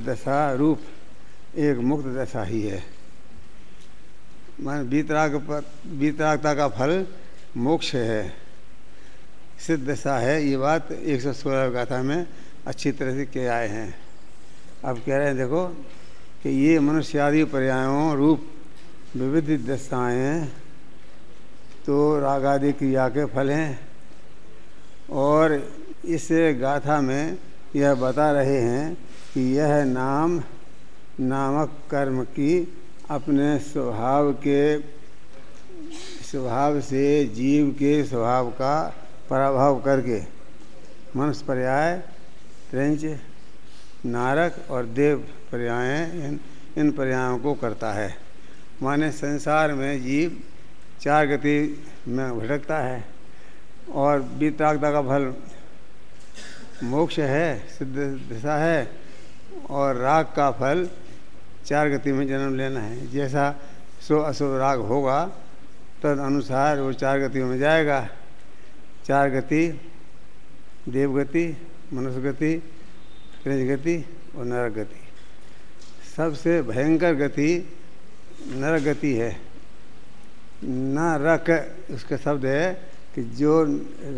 दशा रूप एक मुक्त दशा ही है। मान वीतरागता का फल मोक्ष है, सिद्ध दशा है। ये बात 116 गाथा में अच्छी तरह से कह आए हैं। अब कह रहे हैं देखो कि ये मनुष्य आदि पर्यायों रूप विविध दशाएँ तो राग आदि क्रिया के फल हैं, और इस गाथा में यह बता रहे हैं कि यह नामक कर्म की अपने स्वभाव से जीव के स्वभाव का पराभव करके मनुष्य पर्याय, त्रैंच, नारक और देव पर्याय इन पर्यायों को करता है। माने संसार में जीव 4 गति में भटकता है, और वीतरागता का फल मोक्ष है, सिद्ध दशा है, और राग का फल 4 गति में जन्म लेना है। जैसा सो अशुभ राग होगा तद अनुसार वो 4 गतियों में जाएगा। 4 गति देवगति, मनुष्य गति, त्रैंच गति और नरक गति। सबसे भयंकर गति नरक गति है। नरक उसका शब्द है कि जो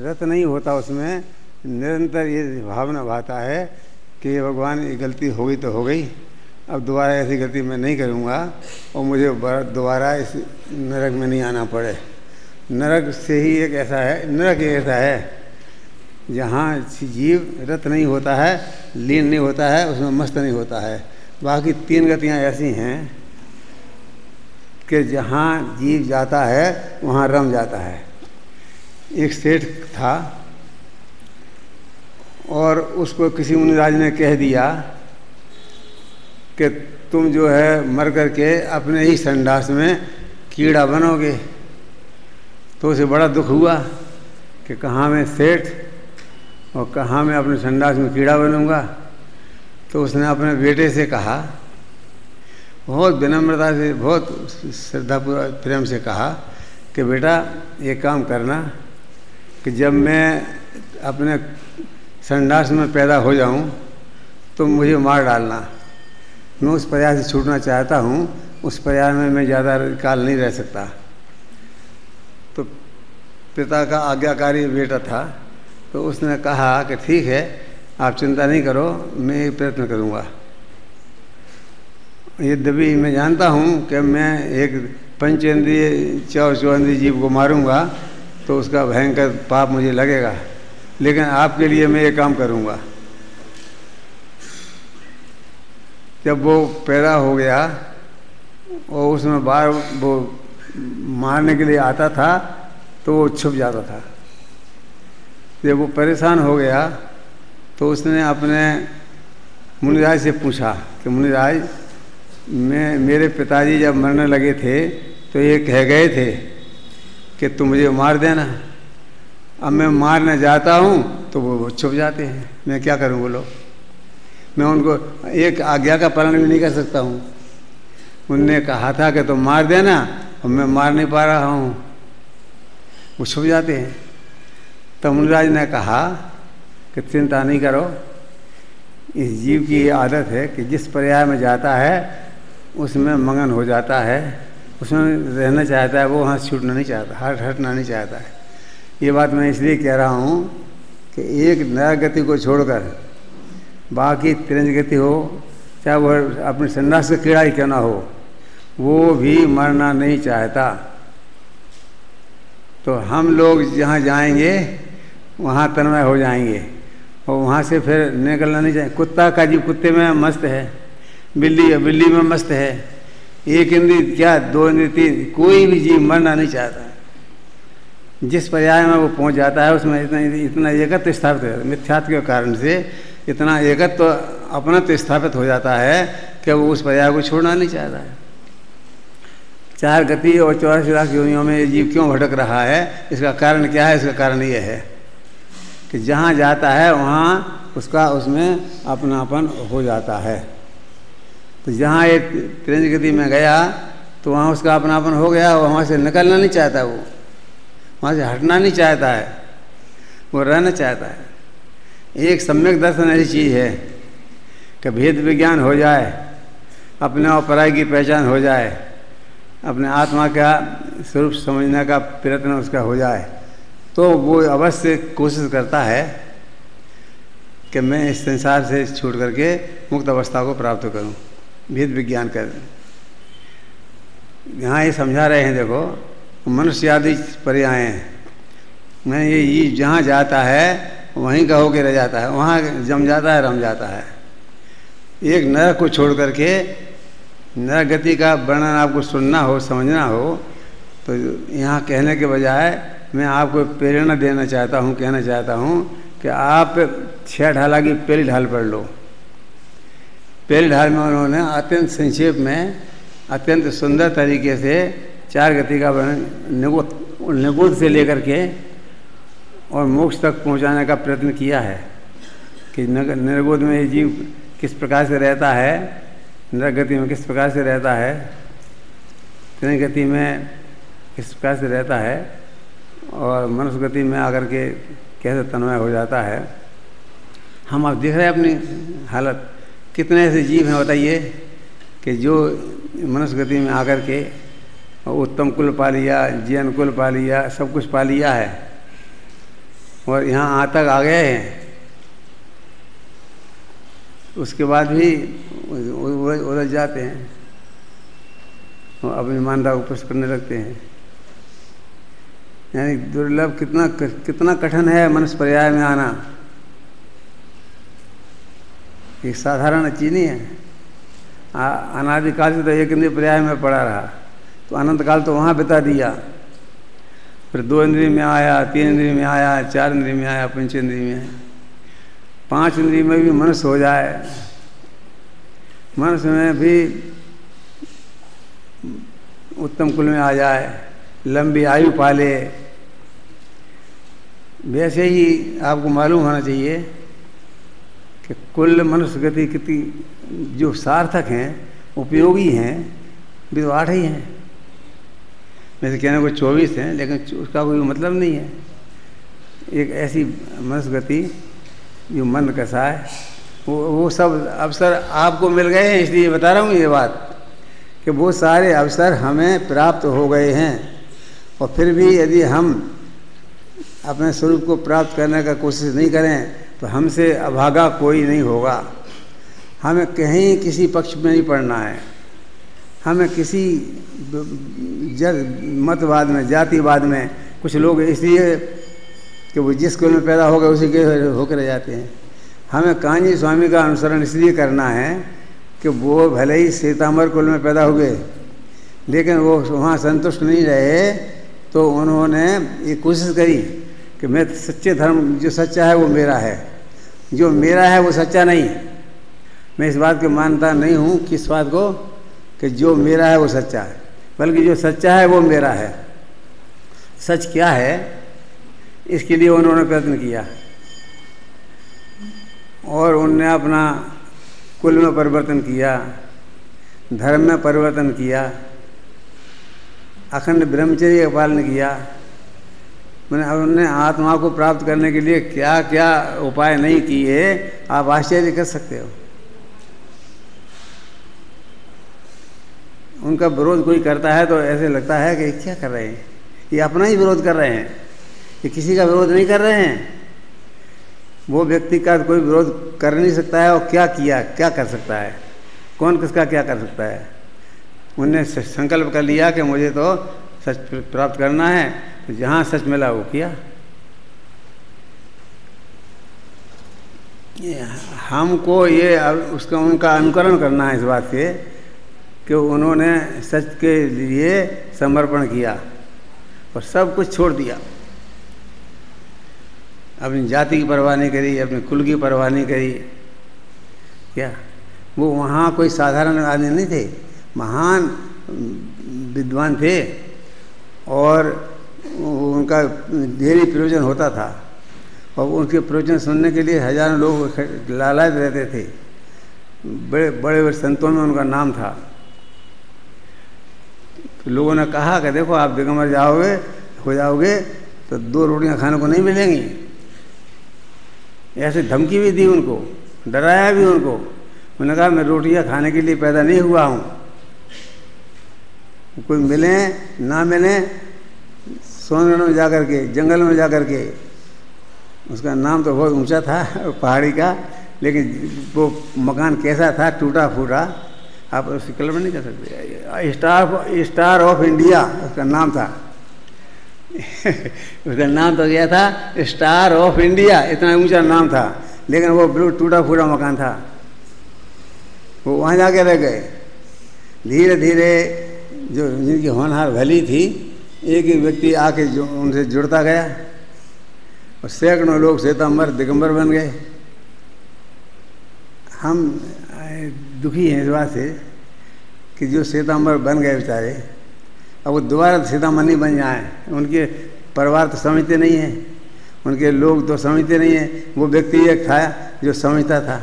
रत नहीं होता उसमें निरंतर ये भावना भाता है कि भगवान ये गलती हो गई तो हो गई, अब दोबारा ऐसी गलती मैं नहीं करूँगा और मुझे दोबारा इस नरक में नहीं आना पड़े। नरक से ही एक ऐसा है, नरक एक ऐसा है जहाँ जीव रत नहीं होता है, लीन नहीं होता है, उसमें मस्त नहीं होता है। बाकी 3 गतियाँ ऐसी हैं कि जहाँ जीव जाता है वहाँ रम जाता है। एक सेठ था और उसको किसी मुनिराज ने कह दिया कि तुम जो है मर करके अपने ही संडास में कीड़ा बनोगे। तो उसे बड़ा दुख हुआ कि कहाँ मैं सेठ और कहाँ मैं अपने संडास में कीड़ा बनूंगा। तो उसने अपने बेटे से कहा, बहुत विनम्रता से, बहुत श्रद्धापूर्वक प्रेम से कहा कि बेटा ये काम करना कि जब मैं अपने संडास में पैदा हो जाऊं तो मुझे मार डालना। मैं उस पर्याय से छूटना चाहता हूं, उस पर्याय में मैं ज़्यादा काल नहीं रह सकता। तो पिता का आज्ञाकारी बेटा था, तो उसने कहा कि ठीक है, आप चिंता नहीं करो, मैं ये प्रयत्न करूंगा। यद्यपि मैं जानता हूं कि मैं एक पंचेंद्रिय चौंद्रिय जीव को मारूंगा तो उसका भयंकर पाप मुझे लगेगा, लेकिन आपके लिए मैं ये काम करूंगा। जब वो पैदा हो गया और उसमें बार वो मारने के लिए आता था तो वो छुप जाता था। जब वो परेशान हो गया तो उसने अपने मुनिराज से पूछा कि मुनिराज, मेरे पिताजी जब मरने लगे थे तो ये कह गए थे कि तुम मुझे मार देना। अब मैं मारने जाता हूँ तो वो छुप जाते हैं, मैं क्या करूँ बोलो। मैं उनको एक आज्ञा का पालन भी नहीं कर सकता हूँ। उनने कहा था कि तुम मार देना और मैं मार नहीं पा रहा हूँ, वो छुप जाते हैं। तब मुनिराज ने कहा कि चिंता नहीं करो, इस जीव की ये आदत है कि जिस पर्याय में जाता है उसमें मगन हो जाता है, उसमें रहना चाहता है, वो वहाँ छूटना नहीं चाहता, हटना नहीं चाहता है। ये बात मैं इसलिए कह रहा हूँ कि एक नरक गति को छोड़कर बाकी त्रैंच गति हो, चाहे वह अपने संन्यास का कीड़ा ही क्यों ना हो, वो भी मरना नहीं चाहता। तो हम लोग जहाँ जाएंगे वहाँ तन्मय हो जाएंगे और वहाँ से फिर निकलना नहीं चाहिए। कुत्ता का जीव कुत्ते में मस्त है, बिल्ली में मस्त है, एक इंद्री क्या 2 इंद्री 3, कोई भी जीव मरना नहीं चाहता। जिस पर्याय में वो पहुँच जाता है उसमें इतना एकत्व स्थापित हो जाता है। मिथ्यात्व के कारण से इतना एकत्व तो अपना तो स्थापित हो जाता है कि वो उस पर्याय को छोड़ना नहीं चाहता है। 4 गति और 84 लाख योनियों में ये जीव क्यों भटक रहा है, इसका कारण क्या है? इसका कारण ये है कि जहाँ जाता है वहाँ उसमें अपनापन हो जाता है। तो जहाँ ये त्रैंच गति में गया तो वहाँ उसका अपनापन हो गया, वहाँ से निकलना नहीं चाहता, वो वहाँ से हटना नहीं चाहता है, वो रहना चाहता है। एक सम्यक दर्शन ऐसी चीज़ है कि भेद विज्ञान हो जाए, अपने और पराई की पहचान हो जाए, अपने आत्मा का स्वरूप समझने का प्रयत्न उसका हो जाए, तो वो अवश्य कोशिश करता है कि मैं इस संसार से छूट करके मुक्त अवस्था को प्राप्त करूं, भेद विज्ञान कर। यहाँ ये समझा रहे हैं, देखो मनुष्य आदि पर्याय हैं, मैं ये जहाँ जाता है वहीं का होके रह जाता है, वहाँ जम जाता है, रम जाता है। एक नरक को छोड़ करके नरक गति का वर्णन आपको सुनना हो, समझना हो, तो यहाँ कहने के बजाय मैं आपको प्रेरणा देना चाहता हूँ, कहना चाहता हूँ कि आप 6 ढाला की पहली ढाल पढ़ लो। पहली ढाल में उन्होंने अत्यंत संक्षेप में, अत्यंत सुंदर तरीके से 4 गति का वर्णन निगुण से लेकर के और मोक्ष तक पहुँचाने का प्रयत्न किया है कि निर्गुण में ये जीव किस प्रकार से रहता है, नरक गति में किस प्रकार से रहता है, तीन गति में किस प्रकार से रहता है, और मनुष्य गति में आकर के कैसे तन्मय हो जाता है। हम अब देख रहे हैं अपनी हालत, कितने ऐसे जीव हैं बताइए कि जो मनुष्य गति में आकर के उत्तम कुल पा लिया, जीवन कुल पा लिया, सब कुछ पा लिया है, और यहाँ तक आ गए हैं, उसके बाद भी उलझ जाते हैं और अपनी मान्यता को पुष्ट करने लगते हैं। यानी दुर्लभ कितना कठिन है मनुष्य पर्याय में आना। एक साधारण चीज नहीं है। अनादिकाल से तो एक इंद्रिय पर्याय में पड़ा रहा, तो अनंत काल तो वहाँ बिता दिया, फिर 2 इंद्रिय में आया, 3 इंद्रिय में आया, 4 इंद्रिय में आया, 5 इंद्रिय में, 5 इंद्रिय में भी मनुष्य हो जाए, मनुष्य में भी उत्तम कुल में आ जाए, लंबी आयु पाले। वैसे ही आपको मालूम होना चाहिए कि कुल मनुष्य गति कितनी जो सार्थक हैं, उपयोगी हैं, भी तो 8 ही हैं। वैसे कहने को 24 हैं, लेकिन उसका कोई मतलब नहीं है। एक ऐसी मनुष्य गति जो मन कैसा है, वो सब अवसर आपको मिल गए हैं, इसलिए बता रहा हूँ ये बात कि वो सारे अवसर हमें प्राप्त हो गए हैं, और फिर भी यदि हम अपने स्वरूप को प्राप्त करने का कोशिश नहीं करें तो हमसे अभागा कोई नहीं होगा। हमें कहीं किसी पक्ष में नहीं पड़ना है, हमें किसी मतवाद में, जातिवाद में, कुछ लोग इसलिए कि वो जिस कुल में पैदा हो गए उसी के होकर रह जाते हैं। हमें कान्जी स्वामी का अनुसरण इसलिए करना है कि वो भले ही सीतामढ़ कुल में पैदा हो गए, लेकिन वो वहाँ संतुष्ट नहीं रहे, तो उन्होंने ये कोशिश करी कि मैं सच्चे धर्म, जो सच्चा है वो मेरा है, जो मेरा है वो सच्चा नहीं। मैं इस बात की मानता नहीं हूँ कि इस बात को कि जो मेरा है वो सच्चा है, बल्कि जो सच्चा है वो मेरा है। सच क्या है, इसके लिए उन्होंने प्रयत्न किया, और उनने अपना कुल में परिवर्तन किया, धर्म में परिवर्तन किया, अखंड ब्रह्मचर्य का पालन किया। मैंने उन्होंने आत्मा को प्राप्त करने के लिए क्या क्या उपाय नहीं किए, आप आश्चर्य कर सकते हो। उनका विरोध कोई करता है तो ऐसे लगता है कि क्या कर रहे हैं, ये अपना ही विरोध कर रहे हैं, ये किसी का विरोध नहीं कर रहे हैं। वो व्यक्ति का कोई विरोध कर नहीं सकता है, और क्या किया, क्या कर सकता है, कौन किसका क्या कर सकता है। उनने संकल्प कर लिया कि मुझे तो सच प्राप्त करना है, तो जहाँ सच मिला वो किया। हमको ये उसका उनका अनुकरण करना है इस बात से कि उन्होंने सच के लिए समर्पण किया और सब कुछ छोड़ दिया। अपनी जाति की परवाह नहीं करी, अपने कुल की परवाह नहीं करी। क्या वो वहाँ कोई साधारण आदमी नहीं थे, महान विद्वान थे, और उनका ढेरी प्रयोजन होता था, और उनके प्रयोजन सुनने के लिए हजारों लोग लालायत रहते थे। बड़े बड़े संतों में उनका नाम था। तो लोगों ने कहा कि देखो आप दिगंबर हो जाओगे तो 2 रोटियां खाने को नहीं मिलेंगी। ऐसे धमकी भी दी उनको, डराया भी उनको, उन्होंने कहा मैं रोटियां खाने के लिए पैदा नहीं हुआ हूँ, कोई मिले ना मिले, सोनगढ़ में जाकर के, जंगल में जाकर के, उसका नाम तो बहुत ऊंचा था पहाड़ी का, लेकिन वो मकान कैसा था, टूटा फूटा, आप उसकी कल्पना नहीं कर सकते। स्टार ऑफ इंडिया उसका नाम था उसका नाम तो गया था स्टार ऑफ इंडिया, इतना ऊंचा नाम था, लेकिन वो बिल्कुल टूटा फूटा मकान था। वो वहाँ जाके रह गए। धीरे धीरे जो जिनकी होनहार भली थी, एक ही व्यक्ति आके जो उनसे जुड़ता गया और सैकड़ों लोग श्वेतांबर दिगंबर बन गए। हम दुखी हैं इस बात से कि जो श्वेतांबर बन गए बेचारे, अब वो दोबारा श्वेतांबर नहीं बन जाए। उनके परिवार तो समझते नहीं हैं, उनके लोग तो समझते नहीं हैं। वो व्यक्ति एक था जो समझता था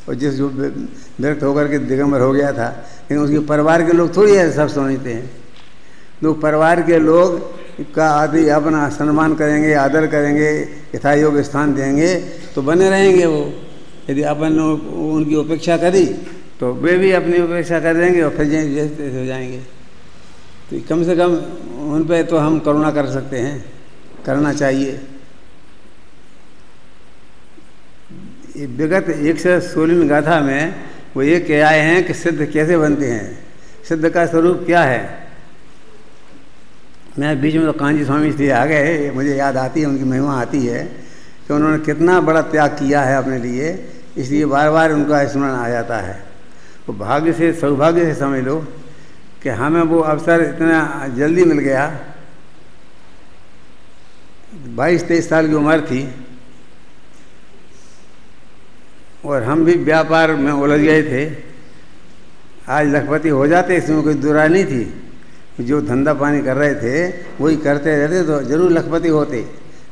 और जिस जो व्यक्त होकर के दिगंबर हो गया था, लेकिन उसके परिवार के लोग थोड़ी है सब समझते हैं। तो परिवार के लोग का आदि अपना सम्मान करेंगे, आदर करेंगे, यथायोग्य स्थान देंगे तो बने रहेंगे वो। यदि अपन उनकी उपेक्षा करी तो वे भी अपनी उपेक्षा कर देंगे और फिर जैसे हो जाएंगे। तो कम से कम उन पे तो हम करुणा कर सकते हैं, करना चाहिए। विगत 116वीं गाथा में वो ये कह आए हैं कि सिद्ध कैसे बनते हैं, सिद्ध का स्वरूप क्या है। मैं बीच में तो कांजी स्वामी इसलिए आ गए, मुझे याद आती है, उनकी महिमा आती है कि उन्होंने कितना बड़ा त्याग किया है अपने लिए, इसलिए बार बार उनका स्मरण आ जाता है। वो भाग्य से, सौभाग्य से समझ लो कि हमें वो अवसर इतना जल्दी मिल गया। 22-23 साल की उम्र थी और हम भी व्यापार में उलझ गए थे। आज लखपति हो जाते, इसमें कोई दुराई नहीं थी। जो धंधा पानी कर रहे थे वही करते रहते तो जरूर लखपति होते,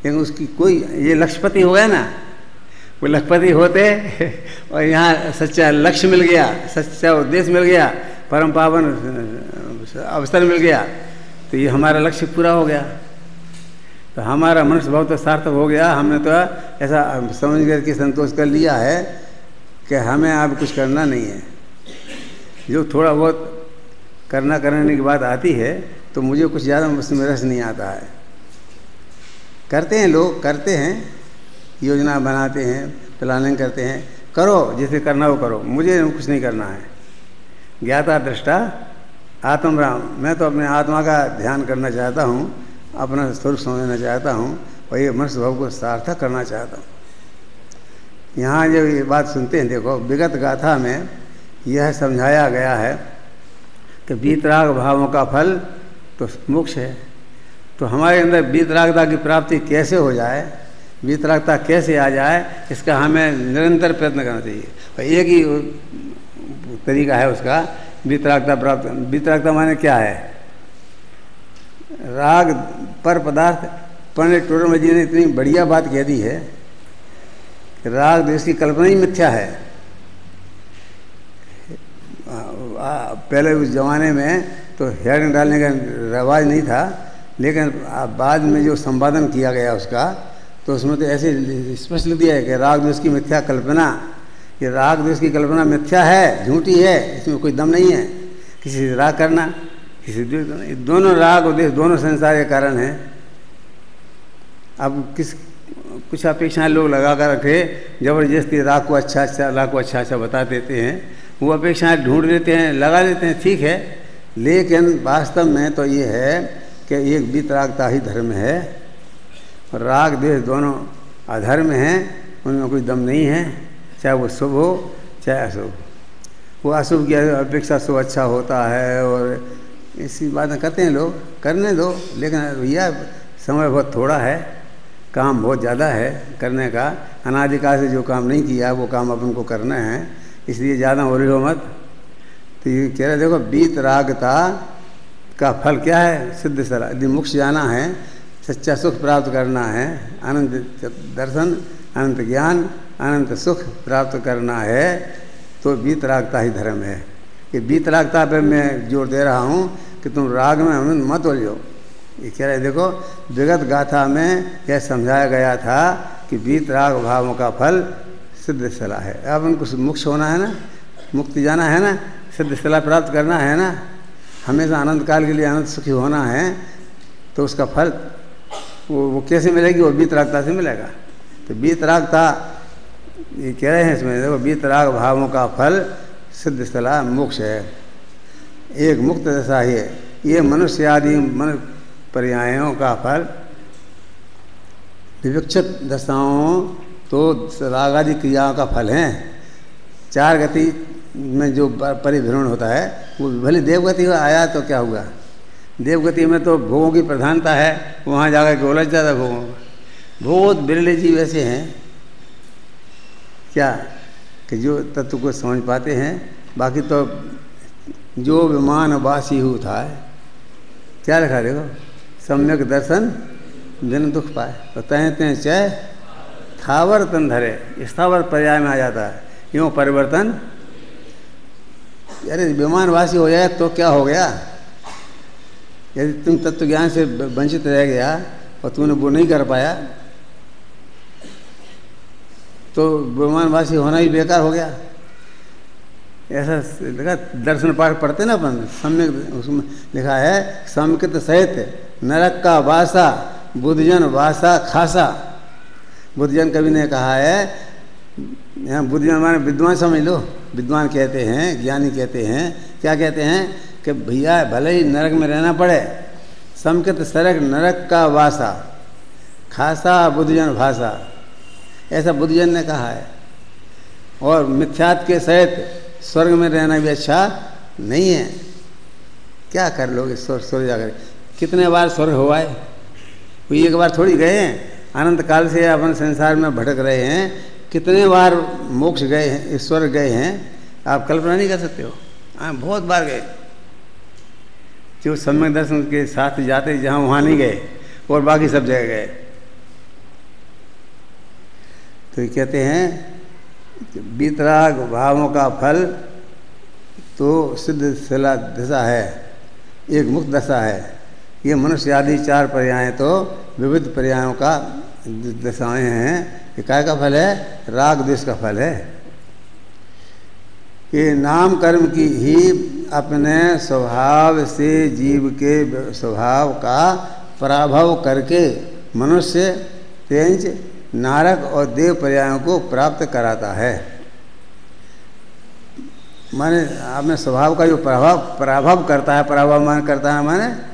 लेकिन उसकी कोई, ये लक्षपति हो गया ना, वो लखपति होते और यहाँ सच्चा लक्ष्य मिल गया, सच्चा उद्देश्य मिल गया, परम पावन अवसर मिल गया, तो ये हमारा लक्ष्य पूरा हो गया। तो हमारा मनुष्य भाव तो सार्थक हो गया। हमने तो ऐसा समझ करके संतोष कर लिया है कि हमें अब कुछ करना नहीं है। जो थोड़ा बहुत करने की बात आती है तो मुझे कुछ ज़्यादा उसमें रस नहीं आता है। करते हैं लोग, करते हैं, योजना बनाते हैं, प्लानिंग करते हैं, करो जैसे करना हो करो, मुझे कुछ नहीं करना है। ज्ञाता दृष्टा आत्मराम, मैं तो अपने आत्मा का ध्यान करना चाहता हूँ, अपना स्वरूप समझना चाहता हूँ और ये मनुष्य भाव को सार्थक करना चाहता हूँ। यहाँ जब ये बात सुनते हैं, देखो विगत गाथा में यह समझाया गया है कि वीतराग भावों का फल तो मोक्ष है। तो हमारे अंदर वीतरागता की प्राप्ति कैसे हो जाए, वीतरागता कैसे आ जाए, इसका हमें निरंतर प्रयत्न करना चाहिए। और एक ही तरीका है उसका, वीतरागता प्राप्त। वीतरागता माने क्या है? राग पर पदार्थ। पंडित टोडरमल जी ने इतनी बढ़िया बात कह दी है कि राग द्वेष की कल्पना ही मिथ्या है। पहले उस जमाने में तो हेयरिंग डालने का रिवाज नहीं था, लेकिन बाद में जो संपादन किया गया उसका, तो उसमें तो ऐसे स्पष्ट लिख दिया है कि राग द्वेष की मिथ्या कल्पना। ये राग द्वेष की कल्पना मिथ्या है, झूठी है, इसमें कोई दम नहीं है। किसी से राग करना, किसी द्वेष करना, दोनों राग और द्वेष दोनों संसार के कारण है। अब कुछ अपेक्षाएं लोग लगा कर रखे, जबरदस्ती राग को अच्छा बता देते हैं, वो अपेक्षाएं ढूंढ लेते हैं, लगा लेते हैं, ठीक है, लेकिन वास्तव में तो ये है कि एक वीतरागता ही धर्म है। राग द्वेष दोनों अधर्म हैं, उनमें कोई दम नहीं है, चाहे वो शुभ हो चाहे अशुभ। वो अशुभ की अपेक्षा शुभ अच्छा होता है और इसी बातें करते हैं लोग, करने दो। लेकिन भैया समय बहुत थोड़ा है, काम बहुत ज़्यादा है करने का। अनादिकाल से जो काम नहीं किया वो काम अपन को करना है, इसलिए ज़्यादा हो रही हो मत। तो ये कह रहे देखो वीतरागता का फल क्या है? सिद्ध सला। यदि मोक्ष जाना है, सच्चा सुख प्राप्त करना है, अनंत दर्शन, अनंत ज्ञान, अनंत सुख प्राप्त करना है, तो वीतरागता ही धर्म है। कि वीतरागता पर मैं जोर दे रहा हूँ कि तुम राग में मत उलझो। ये कह रहे देखो विगत गाथा में यह समझाया गया था कि वीतराग भावों का फल सिद्ध सला है। अब उनको मोक्ष होना है ना, मुक्ति जाना है ना, सिद्ध स्थला प्राप्त करना है ना, हमेशा आनंद काल के लिए आनंद सुखी होना है, तो उसका फल वो कैसे मिलेगी? वो वीतरागता से मिलेगा। तो वीतरागता ये कह रहे हैं इसमें, देखो वीतराग भावों का फल सिद्ध स्थला मोक्ष है, एक मुक्त दशा है। ये मनुष्य आदि मन पर्यायों का फल विवक्षित दशाओं तो राग आदि क्रियाओं का फल है। 4 गति में जो परिभ्रमण होता है वो भले देवगति में आया तो क्या हुआ? देवगति में तो भोगों की प्रधानता है, वहाँ जाकर के उलझ जाता भोगों का। बहुत बिरले जीव ऐसे हैं क्या कि जो तत्व को समझ पाते हैं, बाकी तो जो विमान वासी हु था, क्या लिखा देखो, सम्यक दर्शन बिन दुख पाए, तो तय चय थावर तन धरे, स्थावर पर्याय में आ जाता है। यूँ परिवर्तन, अरे विमानवासी हो जाए तो क्या हो गया? यदि तुम तत्व ज्ञान से वंचित रह गया और तूने वो नहीं कर पाया तो विमानवासी होना ही बेकार हो गया। ऐसा लिखा, दर्शन पाठ पढ़ते ना अपन, सम्यक उसमें लिखा है समकृत सहित नरक का वासा बुद्धजन वासा खासा। बुद्धजन कवि ने कहा है, यहाँ बुद्धजन माने विद्वान समझ लो, विद्वान कहते हैं, ज्ञानी कहते हैं, क्या कहते हैं कि भैया भले ही नरक में रहना पड़े, समकृत सरक नरक का वासा खासा बुद्धजन भाषा, ऐसा बुद्धजन ने कहा है। और मिथ्यात के सहित स्वर्ग में रहना भी अच्छा नहीं है। क्या कर लोगे स्वर्ग जाकर? कितने बार स्वर्ग हो आए? कोई एक बार थोड़ी गए हैं। अनंत काल से अपन संसार में भटक रहे हैं, कितने बार मोक्ष गए हैं, स्वर्ग गए हैं, आप कल्पना नहीं कर सकते हो। हाँ, बहुत बार गए। जो सम्यक दर्शन के साथ जाते जहाँ वहाँ नहीं गए और बाकी सब जगह गए। तो ये कहते हैं वीतराग भावों का फल तो सिद्ध स्थला दशा है, एक मुक्त दशा है। ये मनुष्य आदि 4 पर्याय तो विविध पर्यायों का दशाएं हैं। ये काय का फल है? राग द्वेष का फल है। ये नाम कर्म की ही अपने स्वभाव से जीव के स्वभाव का पराभव करके मनुष्य तेज नारक और देव पर्यायों को प्राप्त कराता है। माने अपने स्वभाव का जो पराभव करता है, पराभव मान करता है, माने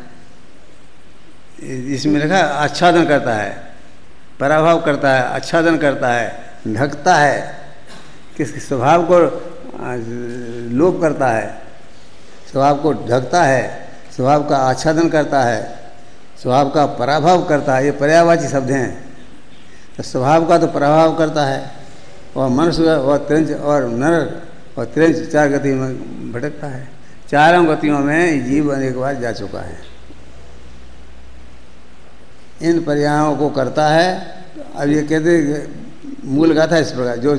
इसमें लिखा आच्छादन करता है, पराभव करता है, आच्छादन करता है, ढकता है, किसके स्वभाव को लोप करता है, स्वभाव को ढकता है, स्वभाव का आच्छादन करता है, स्वभाव का पराभव करता है। ये पर्यायवाची शब्द हैं। तो स्वभाव का तो प्रभाव करता है, और मनुष्य और त्रिंच और नर और त्रिंच 4 गति में भटकता है। 4 गतियों में जीव अनेक बार जा चुका है। इन पर्यायों को करता है। अब ये कहते मूल गाथा इस प्रकार, जो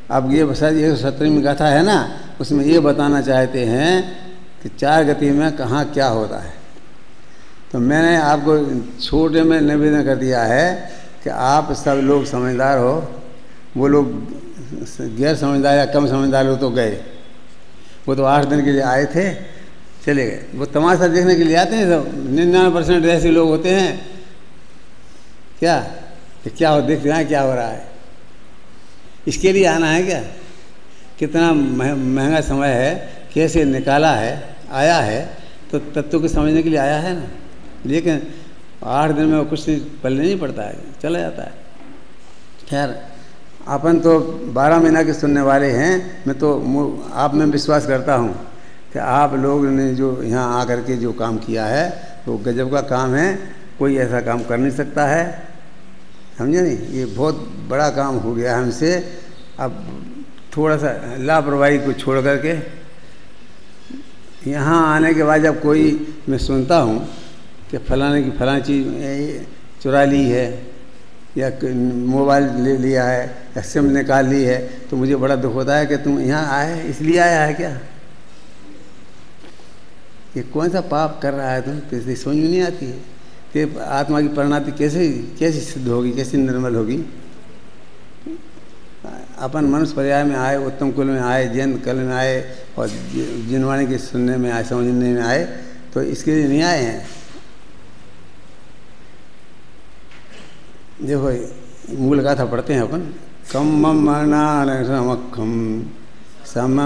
अब ये 117वीं गाथा है ना, उसमें ये बताना चाहते हैं कि 4 गति में कहाँ क्या होता है। तो मैंने आपको छोटे में निवेदन कर दिया है कि आप सब लोग समझदार हो, वो लोग गैर समझदार या कम समझदार लोग तो गए। वो तो 8 दिन के लिए आए थे, चले गए। वो तमाशा देखने के लिए आते हैं सब। 99% ऐसे लोग होते हैं क्या कि क्या हो, देखते हैं क्या हो रहा है, इसके लिए आना है क्या? कितना महंगा समय है, कैसे निकाला है, आया है, तो तत्व को समझने के लिए आया है ना। लेकिन 8 दिन में वो कुछ पल्ले नहीं पड़ता है, चला जाता है। खैर, अपन तो 12 महीना के सुनने वाले हैं। मैं तो आप में विश्वास करता हूँ कि आप लोग ने जो यहाँ आकर के जो काम किया है वो गजब का काम है। कोई ऐसा काम कर नहीं सकता है, समझे नहीं? ये बहुत बड़ा काम हो गया हमसे। अब थोड़ा सा लापरवाही को छोड़ करके यहाँ आने के बाद जब कोई मैं सुनता हूँ कि फलाने की फलानी चीज़ चुरा ली है या मोबाइल ले लिया है या सिम निकाल ली है, तो मुझे बड़ा दुख होता है कि तुम यहाँ आए इसलिए आया है क्या? ये कौन सा पाप कर रहा है तुम? तो इसलिए समझ में नहीं आती है कि आत्मा की परिणति कैसे सिद्ध होगी, कैसे निर्मल होगी। अपन मनुष्य पर्याय में आए, उत्तम कुल में आए, जैन कुल में आए और जिनवाणी के सुनने में आए, समझने में आए, तो इसके लिए नहीं आए हैं। देखो मूल गाथा पढ़ते हैं अपन। कम मनाखम सम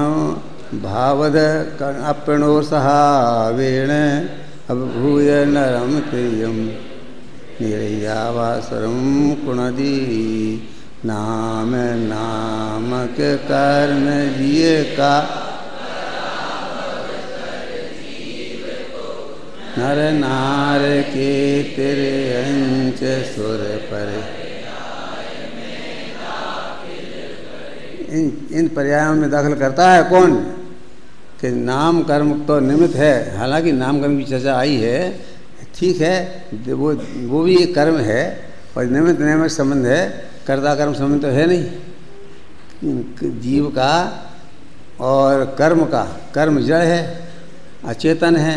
भावद अपनो सहावेण अभूय नरम प्रियम निर्यावासरम कुणदी नाम नामक कर्म जिये का नर नार के तेरे अंश सुर पर। इन पर्यायों में दाखिल करता है कौन कि नाम कर्म तो निमित्त है। हालांकि नाम कर्म की चर्चा आई है, ठीक है, वो भी एक कर्म है और निमित्त नियमित संबंध है, कर्ता कर्म संबंध तो है नहीं जीव का और कर्म का। कर्म जड़ है, अचेतन है,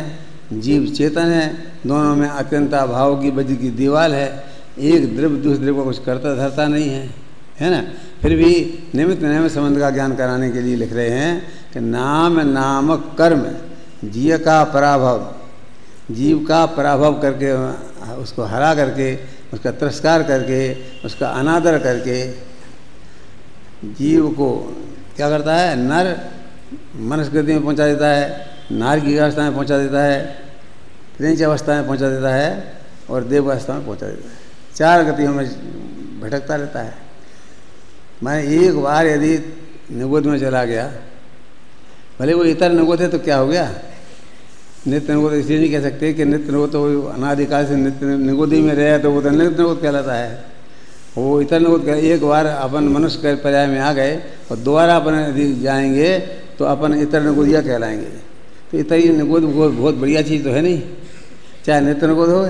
जीव चेतन है, दोनों में अत्यंत अभाव की बज की दीवार है। एक द्रव्य दूसरे द्रव्य को कुछ करता धरता नहीं है ना। फिर भी निमित्त नियमित संबंध का ज्ञान कराने के लिए लिख रहे हैं कि नाम नामक कर्म जीव का पराभव, जीव का पराभव करके, उसको हरा करके, उसका तिरस्कार करके, उसका अनादर करके जीव को क्या करता है, नर मनुष्य गति में पहुंचा देता है, नार की अवस्था में पहुंचा देता है, क्रिंच अवस्था में पहुंचा देता है और देव अवस्था में पहुंचा देता है। चार गतियों में भटकता रहता है। मैं एक बार यदि निगोद में चला गया, भले वो इतर निगोद है तो क्या हो गया, नित्य निगोद इसलिए नहीं कह सकते कि नित्य निगोद तो अनादिकाल से नित्य निगोदी में रहे तो वो तो नित्य निगोद कहलाता है। वो इतर निगोद एक बार अपन मनुष्य के पर्याय में आ गए और दोबारा अपन यदि जाएंगे तो अपन इतर निगोदिया कहलाएंगे। तो इतर निगोद बहुत बढ़िया चीज़ तो है नहीं, चाहे नित्य निगोद हो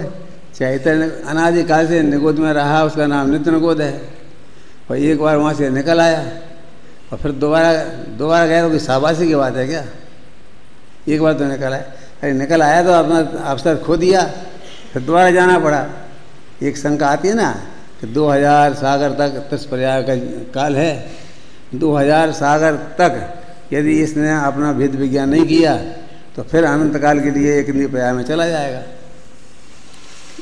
चाहे इतर अनादिकाल से निगोद में रहा, उसका नाम नित्य निगोद है। और एक बार वहाँ से निकल आया और फिर दोबारा गया तो कोई शाबाशी की बात है क्या? एक बार तो निकल आया, अरे निकल आया तो अपना अवसर खो दिया, फिर दोबारा जाना पड़ा। एक शंका आती है ना कि 2000 सागर तक 30 पर्याय का काल है, 2000 सागर तक यदि इसने अपना भेद विज्ञान नहीं किया तो फिर अनंत काल के लिए एक नई पर्याय में चला जाएगा,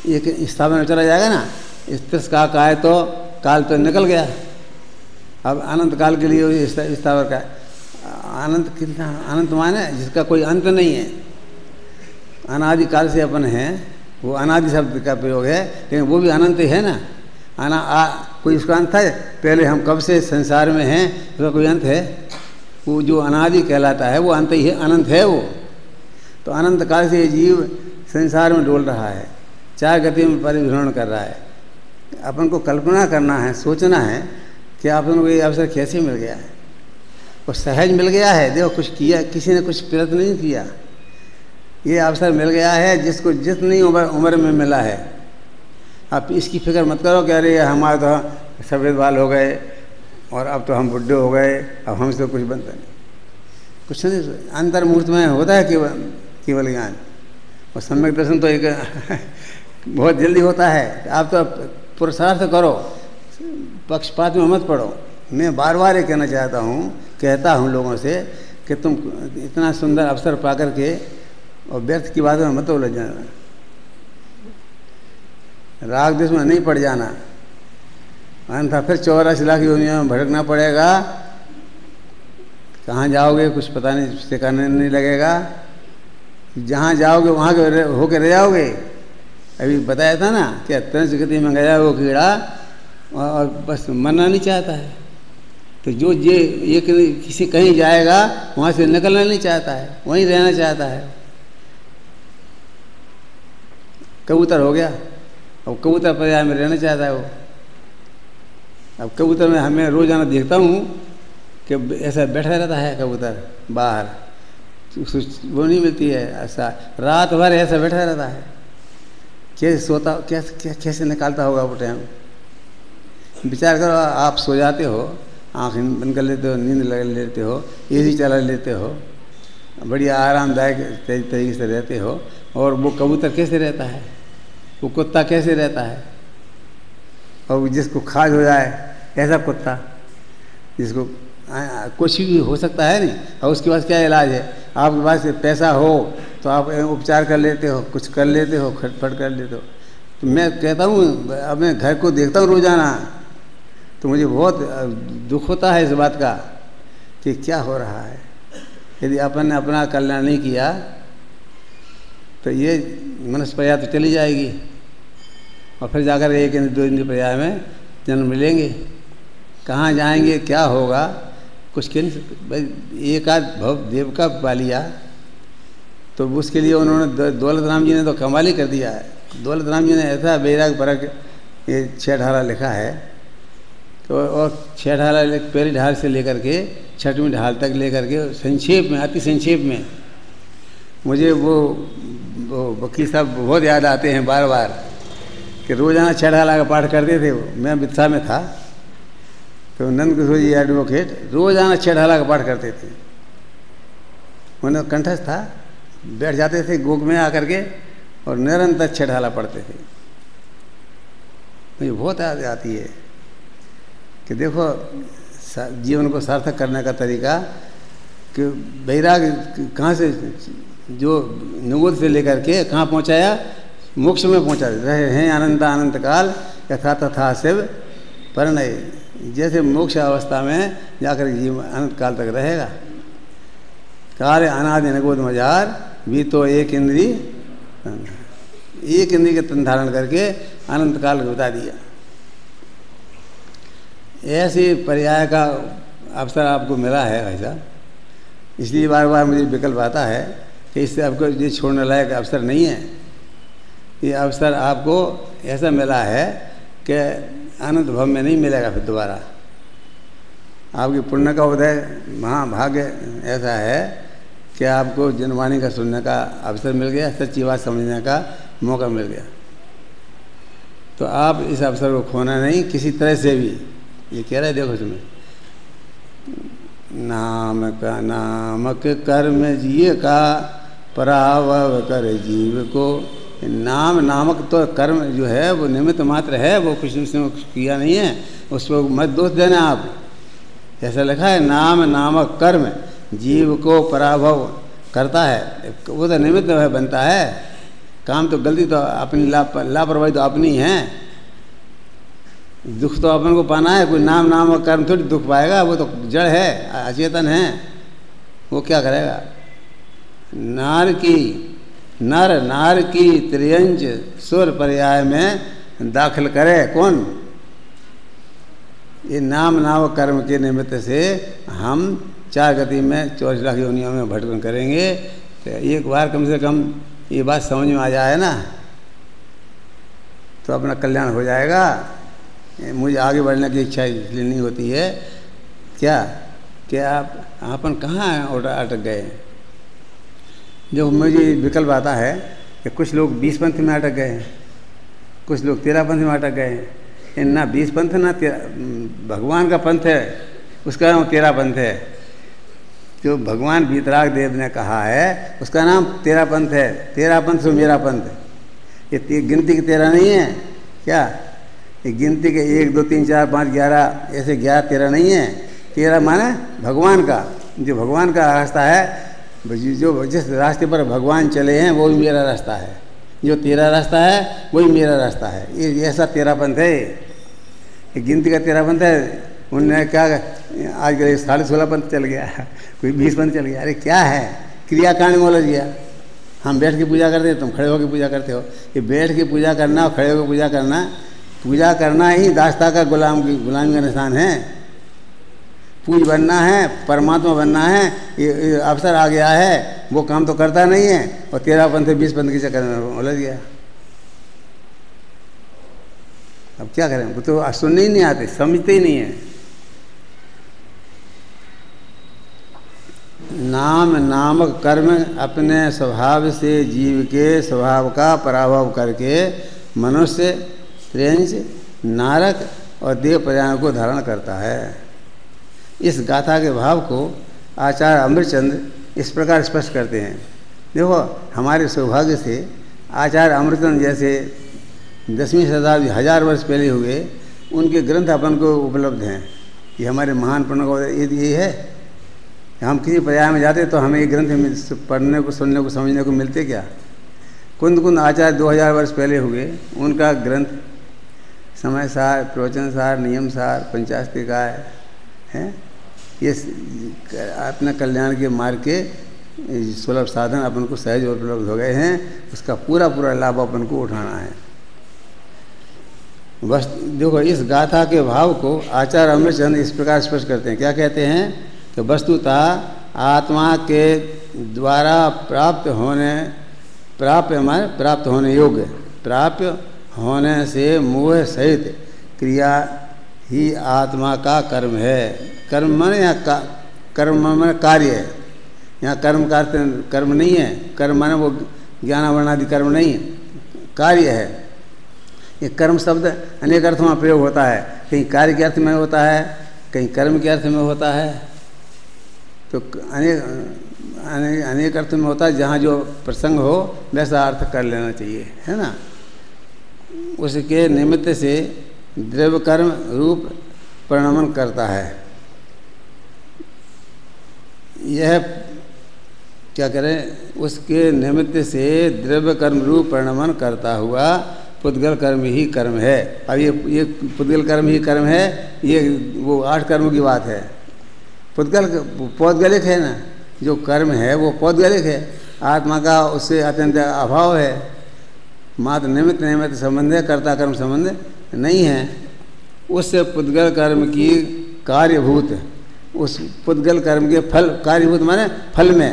एक स्थापना में चला जाएगा ना। इस 30 का है तो काल तो निकल गया, अब अनंत काल के लिए स्थावर का अनंत कितना, अनंत माने जिसका कोई अंत नहीं है। अनादि काल से अपन हैं, वो अनादि शब्द का प्रयोग है लेकिन वो भी अनंत है ना। कोई उसका अंत है? पहले हम कब से संसार में हैं, उसका कोई अंत है? वो जो अनादि कहलाता है वो अंत ही है, अनंत है वो। तो अनंत काल से जीव संसार में डोल रहा है, चार गति में परिभ्रमण कर रहा है। अपन को कल्पना करना है, सोचना है कि अपन को ये अवसर कैसे मिल गया है, और सहज मिल गया है। देखो कुछ किया, किसी ने कुछ प्रयत्न नहीं किया, ये अवसर मिल गया है जिसको जितनी उम्र में मिला है। आप इसकी फिक्र मत करो कि अरे हमारे तो सफ़ेद बाल हो गए और अब तो हम बुढ़े हो गए, अब हमसे तो कुछ बनता नहीं। कुछ नहीं, अंतर्मूर्त में होता है केवल ज्ञान, और सम्यक दर्शन तो एक बहुत जल्दी होता है। आप तो पुरुषार्थ करो, पक्षपात में मत पड़ो। मैं बार बार ये कहता हूँ लोगों से कि तुम इतना सुंदर अवसर पा करके और व्यर्थ की बातों में मत उलझ जाना, राग देश में नहीं पड़ जाना, अन्यथा फिर 84 लाख योनियों में भटकना पड़ेगा। कहाँ जाओगे कुछ पता नहीं, ठिकाने नहीं लगेगा। जहाँ जाओगे वहाँ के होके रह जाओगे। अभी बताया था ना कि त्रिंश गति में गया वो कीड़ा और बस मरना नहीं चाहता है। तो जो ये किसी कहीं जाएगा वहाँ से निकलना नहीं चाहता है, वहीं रहना चाहता है। कबूतर हो गया, अब कबूतर पर्याय में रहना चाहता है वो। अब कबूतर में हमें रोज़ाना देखता हूँ कि ऐसा बैठा रहता है कबूतर बाहर, वो नहीं मिलती है, ऐसा रात भर ऐसा बैठा रहता है। कैसे सोता, कैसे निकालता होगा वो टाइम? विचार करो, आप सो जाते हो, आँख बंद कर लेते हो, नींद लगा लेते हो, एसी चला लेते हो, बढ़िया आरामदायक तरीके से रहते हो, और वो कबूतर कैसे रहता है, वो कुत्ता कैसे रहता है, और जिसको खाज हो जाए ऐसा कुत्ता, जिसको कुछ भी हो सकता है नहीं, और उसके पास क्या इलाज है। आपके पास पैसा हो तो आप उपचार कर लेते हो, कुछ कर लेते हो, खटपट कर लेते हो। तो मैं कहता हूँ, अपने घर को देखता हूँ रोज़ाना, तो मुझे बहुत दुख होता है इस बात का कि क्या हो रहा है। यदि अपन ने अपना कल्याण नहीं किया तो ये मनुष्य पर्याय तो चली जाएगी, और फिर जाकर एक दो इंद्रिय पर्याय में जन्म मिलेंगे। कहाँ जाएंगे, क्या होगा, कुछ कह नहीं सकते। भाई एक आध भव देव का पा लिया तो उसके लिए उन्होंने दौलत राम जी ने तो कमाल ही कर दिया है। दौलत राम जी ने ऐसा बैराग परक ये 6 ढाला लिखा है, तो और 6 ढाला पहली ढाल से लेकर के 6वीं ढाल तक लेकर के संक्षेप में, अति संक्षेप में, मुझे वो वकील साहब बहुत याद आते हैं बार बार कि रोज़ाना 6 ढाला का पाठ करते थे। मैं बित्सा में था तो नंद किशोर जी एडवोकेट रोज़ाना 6 ढाला का पाठ करते थे। उन्हें कंठस्थ था, बैठ जाते थे गोग में आकर के और निरंतर 6 ढाला पढ़ते थे। मुझे बहुत याद आती है कि देखो जीवन को सार्थक करने का तरीका, कि बैराग कहाँ से, जो निगोद से लेकर के कहाँ पहुँचाया, मोक्ष में पहुँचा रहे हैं। अनंत अनंत काल यथा तथा शिव परिणय, जैसे मोक्ष अवस्था में जाकर जीवन अनंत काल तक रहेगा। कार्य अनादि निगोद मजार भी तो एक इंद्री के तन धारण करके अनंत काल को बता दिया। ऐसे पर्याय का अवसर आपको मिला है भाई साहब, इसलिए बार बार मुझे विकल्प आता है कि इससे आपको ये छोड़ने लायक अवसर नहीं है। ये अवसर आपको ऐसा मिला है कि अनंत भव में नहीं मिलेगा फिर दोबारा। आपकी पुण्य का उदय महाभाग्य ऐसा है कि आपको जनवाणी का सुनने का अवसर मिल गया, सच्ची बात समझने का मौका मिल गया। तो आप इस अवसर को खोना नहीं किसी तरह से भी। ये कह रहा है, देखो तुम्हें नाम का नामक कर्म जिए का पराभव कर जीव को। नाम नामक तो कर्म जो है वो निमित्त मात्र है, वो कुछ उसने किया नहीं है, उसको मत दोष देना आप। ऐसा लिखा है, नाम नामक कर्म जीव को पराभव करता है, वो तो निमित्त है, बनता है। काम तो गलती तो अपनी लापरवाही तो अपनी है, दुख तो अपन को पाना है। कोई नाम नामक कर्म थोड़ी दुख पाएगा, वो तो जड़ है, अचेतन है, वो क्या करेगा। नर नार की त्रियंच सुर पर्याय में दाखिल करे कौन। ये नाम नामक कर्म के निमित्त से हम 4 गति में 24 लाख योनियों में भटकन करेंगे। तो एक बार कम से कम ये बात समझ में आ जाए ना, तो अपना कल्याण हो जाएगा। मुझे आगे बढ़ने की इच्छा इसलिए नहीं होती है क्या कि आप अपन कहाँ अटक गए। जो मुझे विकल्प आता है कि कुछ लोग 20 पंथ में अटक गए हैं, कुछ लोग 13 पंथ में अटक गए हैं। ना 20 पंथ ना भगवान का पंथ है, उसका नाम 13 पंथ है। जो भगवान वीतराग देव ने कहा है उसका नाम 13 पंथ है। 13 पंथ से मेरा पंथ, ये गिनती के 13 नहीं है क्या। ये गिनती के 1 2 3 4 5 11 ऐसे 11 13 नहीं है। 13 माने भगवान का, जो भगवान का रास्ता है, जो जिस रास्ते पर भगवान चले हैं वो ही मेरा रास्ता है। जो तेरा रास्ता है वही मेरा रास्ता है। ये ऐसा 13 पंथ है, ये गिनती का 13 पंथ है। उनने क्या आज 16.5 पंथ चल गया, कोई 20 पंथ चल गया। अरे क्या है, क्रियाकांड में उलझ गया। हम बैठ के पूजा करते हैं, तुम खड़े होकर पूजा करते हो। ये बैठ के पूजा करना और खड़े होकर पूजा करना ही दास्ता का गुलामी का निशान है। पूज बनना है, परमात्मा बनना है, ये अवसर आ गया है, वो काम तो करता नहीं है और 13 पंथ 20 पंथ के चक्कर में उलझ गया। अब क्या करें, वो तो सुनने ही नहीं आते, समझते ही नहीं है। नाम नामक कर्म अपने स्वभाव से जीव के स्वभाव का पराभव करके मनुष्य, त्रियंश, नारक और देव पर्यायों को धारण करता है। इस गाथा के भाव को आचार्य अमृतचंद्र इस प्रकार स्पष्ट करते हैं। देखो, हमारे सौभाग्य से आचार्य अमृतचंद्र जैसे 10वीं शताब्दी 1000 वर्ष पहले हुए, उनके ग्रंथ अपन को उपलब्ध हैं। ये हमारे महान पुण्यों का ये है। हम किसी पर्याय में जाते तो हमें ये ग्रंथ पढ़ने को, सुनने को, समझने को मिलते क्या। कुंद कुंद आचार्य 2000 वर्ष पहले हुए, उनका ग्रंथ समय सार, प्रवचन सार, नियम सार, पंचास्तिकाय है, ये अपने कल्याण के मार्ग के सुलभ साधन अपन को सहज और उपलब्ध हो गए हैं। उसका पूरा पूरा लाभ अपन को उठाना है। बस देखो, इस गाथा के भाव को आचार्य अमृतचंद इस प्रकार स्पष्ट करते हैं। क्या कहते हैं कि वस्तुतः आत्मा के द्वारा प्राप्त होने योग्य, प्राप्य होने से मोह सहित क्रिया ही आत्मा का कर्म है। कर्म माने यहाँ कर्म माने कार्य है। यहाँ कर्म का अर्थ कर्म नहीं है। कर्म माने वो ज्ञान वर्णादि कर्म नहीं है, कार्य है। ये कर्म शब्द अनेक अर्थों में प्रयोग होता है। कहीं कार्य के अर्थ में होता है, कहीं कर्म के अर्थ में होता है। तो अनेक अर्थ में होता है। जहाँ जो प्रसंग हो वैसा अर्थ कर लेना चाहिए, है ना। उसके निमित्त से द्रव्य कर्म रूप परिणमन करता है। यह क्या करें, उसके निमित्त से द्रव्य कर्म रूप परिणमन करता हुआ पुद्गल कर्म ही कर्म है। अब ये पुद्गल कर्म ही कर्म है, ये वो 8 कर्मों की बात है। पुद्गल पौद्गलिक है ना, जो कर्म है वो पौद्गलिक है। आत्मा का उससे अत्यंत अभाव है। मात्र निमित्त संबंध है, कर्ता कर्म संबंध नहीं है। उससे पुद्गल कर्म की कार्यभूत, उस पुद्गल कर्म के फल, कार्यभूत माने फल में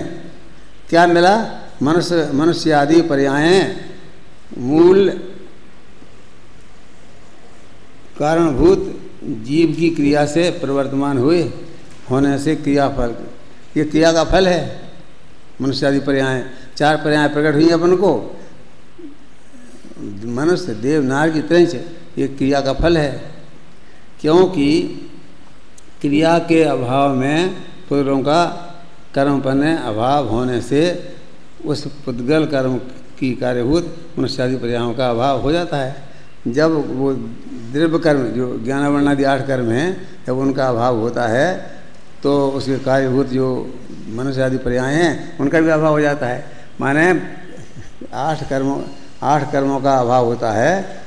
क्या मिला, मनुष्य आदि पर्याय मूल कारणभूत जीव की क्रिया से प्रवर्तमान हुए होने से क्रियाफल, ये क्रिया का फल है। मनुष्य आदि पर्याय, 4 पर्याय प्रकट हुई अपन को, मनुष्य देव नार की त्रंच, ये क्रिया का फल है। क्योंकि क्रिया के अभाव में पुद्गलों का कर्मपन्य अभाव होने से उस पुद्गल कर्म की कार्यभूत मनुष्य आदि पर्यायों का अभाव हो जाता है। जब वो द्रव्य कर्म जो ज्ञान वर्णादि 8 कर्म हैं, जब उनका अभाव होता है तो उसके कार्यभूत जो मनुष्य आदि पर्याय हैं उनका भी अभाव हो जाता है। माने 8 कर्मों का अभाव होता है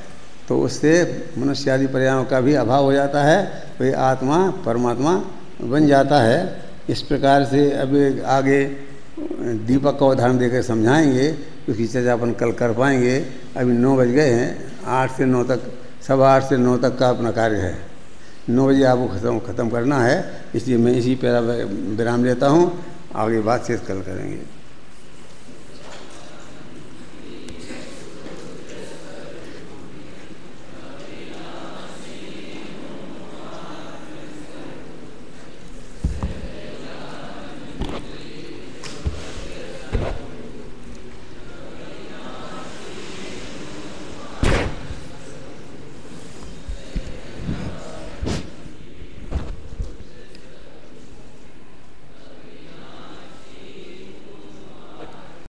तो उससे मनुष्य आदि पर्यायों का भी अभाव हो जाता है। तो ये आत्मा परमात्मा बन जाता है। इस प्रकार से अभी आगे दीपक का उदाहरण देकर समझाएंगे, उसकी चर्चा अपन कल कर पाएंगे। अभी 9 बज गए हैं, 8 से 9 तक, 8:15 से 9 तक का अपना कार्य है। 9 बजे आपको ख़त्म करना है, इसलिए मैं इसी पर विराम लेता हूँ। आगे बात शेष कल करेंगे।